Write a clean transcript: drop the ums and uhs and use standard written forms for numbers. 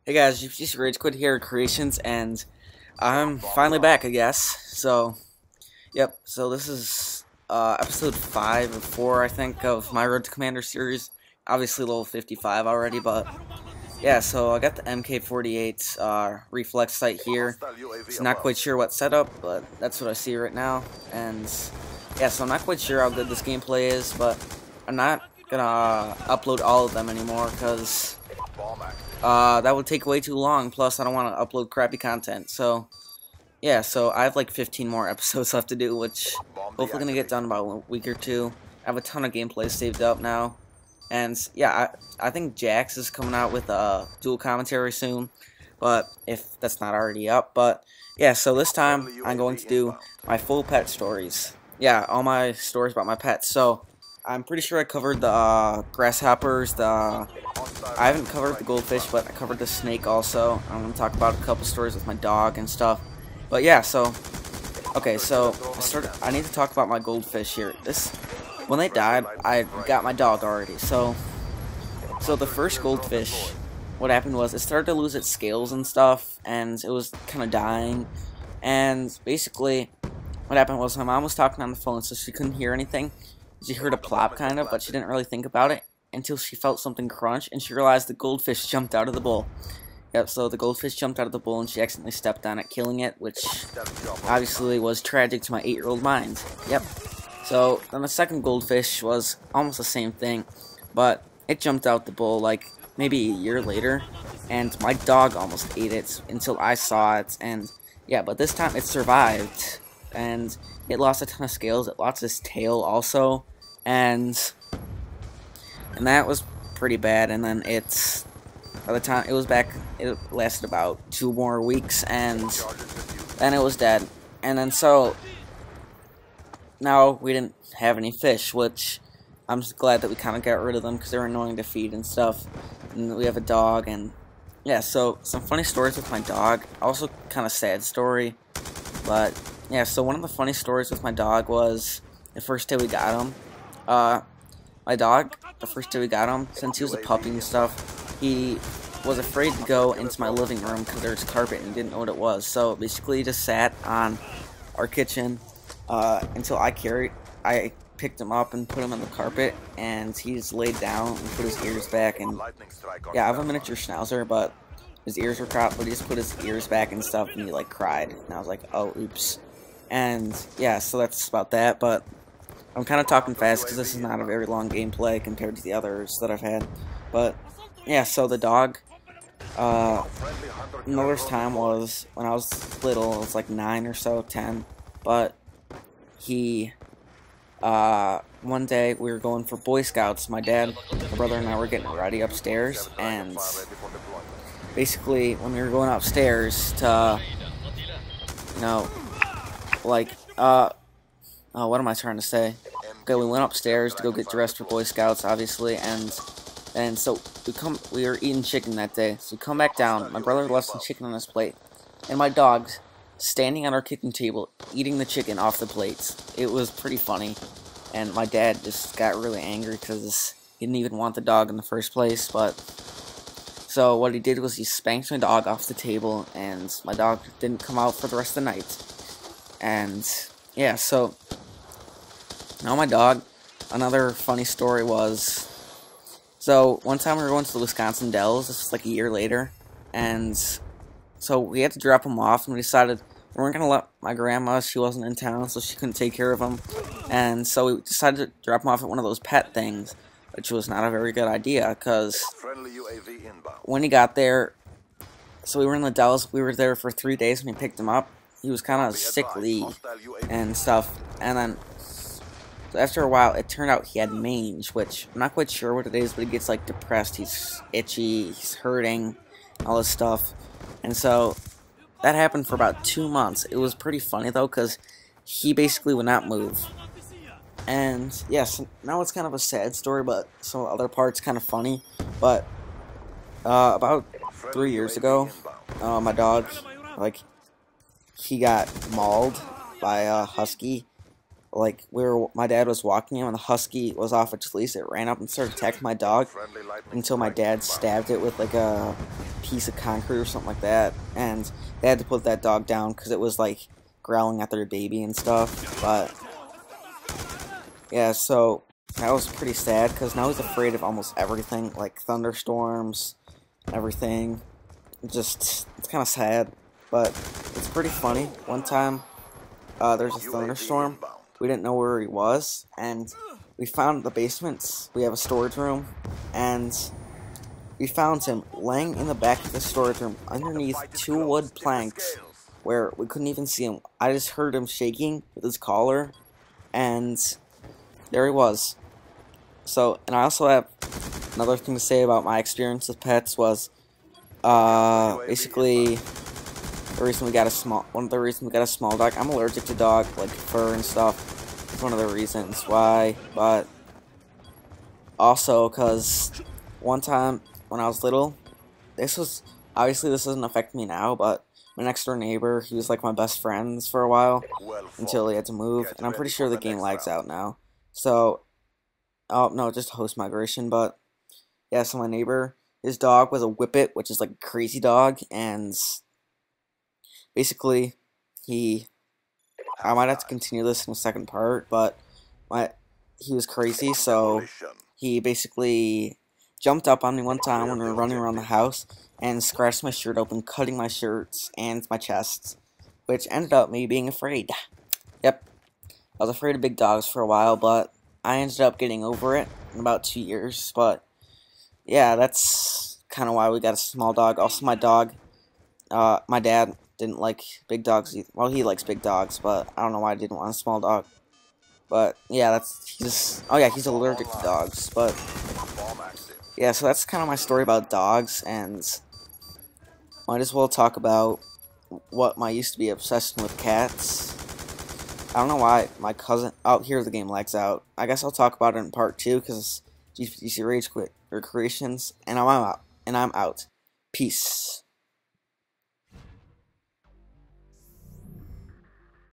Hey guys, just Rage Quit here, Creations, and I'm finally back, I guess. So, yep. So this is episode 5 or 4, I think, of my Road to Commander series. Obviously, level 55 already, but yeah. So I got the MK48 reflex sight here. It's not quite sure what setup, but that's what I see right now. And yeah, so I'm not quite sure how good this gameplay is, but I'm not gonna upload all of them anymore because that would take way too long, plus I don't want to upload crappy content. So yeah, so I have like 15 more episodes left to do, which hopefully gonna get done in about a week or two. I have a ton of gameplay saved up now, and yeah, I think Jax is coming out with a dual commentary soon, but if that's not already up. But yeah, so this time I'm going to do my full pet stories. Yeah, all my stories about my pets. So I'm pretty sure I covered the grasshoppers, I haven't covered the goldfish, but I covered the snake also. I'm going to talk about a couple stories with my dog and stuff. But yeah, so okay, so I need to talk about my goldfish here. When they died, I got my dog already. So the first goldfish, what happened was it started to lose its scales and stuff, and it was kind of dying. And basically, what happened was my mom was talking on the phone, so she couldn't hear anything. She heard a plop kind of, but she didn't really think about it until she felt something crunch, and she realized the goldfish jumped out of the bowl. Yep, so the goldfish jumped out of the bowl, and she accidentally stepped on it, killing it, which obviously was tragic to my 8-year-old mind. Yep. So then the second goldfish was almost the same thing, but it jumped out the bowl like maybe a year later, and my dog almost ate it until I saw it, and yeah, but this time it survived, and it lost a ton of scales. It lost its tail also, and that was pretty bad. And then by the time it was back, it lasted about 2 more weeks, and then it was dead. And then so now we didn't have any fish, which I'm just glad that we kind of got rid of them because they were annoying to feed and stuff. And we have a dog, and yeah, so some funny stories with my dog. Also kind of sad story, but yeah, so one of the funny stories with my dog was the first day we got him. My dog, the first day we got him, since he was a puppy and stuff, he was afraid to go into my living room because there's carpet and he didn't know what it was. So basically he just sat on our kitchen until I picked him up and put him on the carpet, and he just laid down and put his ears back. And yeah, I have a miniature schnauzer, but his ears were cropped, but he just put his ears back and stuff, and he like cried. And I was like, oh, oops. And yeah, so that's about that, but I'm kind of talking fast because this is not a very long gameplay compared to the others that I've had. But yeah, so the dog, another time was when I was little. I was like 9 or so, 10, but he, one day we were going for Boy Scouts. My dad, my brother, and I were getting ready upstairs, and basically when we were going upstairs to, you know, like, what am I trying to say? Okay, we went upstairs to go get dressed for Boy Scouts, obviously, and so we were eating chicken that day. So we come back down. My brother left some chicken on his plate, and my dog's standing on our kitchen table eating the chicken off the plates. It was pretty funny, and my dad just got really angry because he didn't even want the dog in the first place. But so what he did was he spanked my dog off the table, and my dog didn't come out for the rest of the night. And yeah, so now my dog, another funny story was, so one time we were going to the Wisconsin Dells, this was like a year later, and so we had to drop him off, and we decided we weren't going to let my grandma, she wasn't in town, so she couldn't take care of him, and so we decided to drop him off at one of those pet things, which was not a very good idea, because when he got there, so we were in the Dells, we were there for 3 days when we picked him up. He was kind of sickly and stuff, and then so after a while, it turned out he had mange, which I'm not quite sure what it is, but he gets like depressed, he's itchy, he's hurting, all this stuff, and so that happened for about 2 months. It was pretty funny though, because he basically would not move, and yes, now it's kind of a sad story, but some other parts kind of funny. But about 3 years ago, my dog, like, he got mauled by a husky, Like my dad was walking him, and the husky was off its leash. It ran up and started attacking my dog until my dad stabbed it with like a piece of concrete or something like that, and they had to put that dog down because it was like growling at their baby and stuff. But yeah, so that was pretty sad because now he's afraid of almost everything, like thunderstorms, everything. It's kind of sad, but it's pretty funny. One time, there's a thunderstorm. We didn't know where he was, and we found the basement. We have a storage room, and we found him laying in the back of the storage room underneath 2 wood planks where we couldn't even see him. I just heard him shaking with his collar, and there he was. So, and I also have another thing to say about my experience with pets was, basically, one of the reasons we got a small dog. I'm allergic to dog, like fur and stuff. It's one of the reasons why, but also because one time when I was little, this doesn't affect me now, but my next door neighbor, he was like my best friends for a while until he had to move, and I'm pretty sure the game lags out now. So, oh no, just host migration, but yeah, so my neighbor, his dog was a whippet, which is like a crazy dog, and basically, I might have to continue this in the second part, but he was crazy, so he basically jumped up on me one time when we were running around the house and scratched my shirt open, cutting my shirts and my chest, which ended up me being afraid. Yep, I was afraid of big dogs for a while, but I ended up getting over it in about 2 years, but yeah, that's kind of why we got a small dog. Also, my dad didn't like big dogs either. Well, he likes big dogs, but I don't know why I didn't want a small dog. But yeah, oh yeah, he's allergic to dogs. But yeah, so that's kind of my story about dogs, and might as well talk about what my used to be obsession with cats. I don't know why my cousin. Oh, here the game lags out. I guess I'll talk about it in part 2 because GC Rage Quit or Creations, and I'm out. Peace.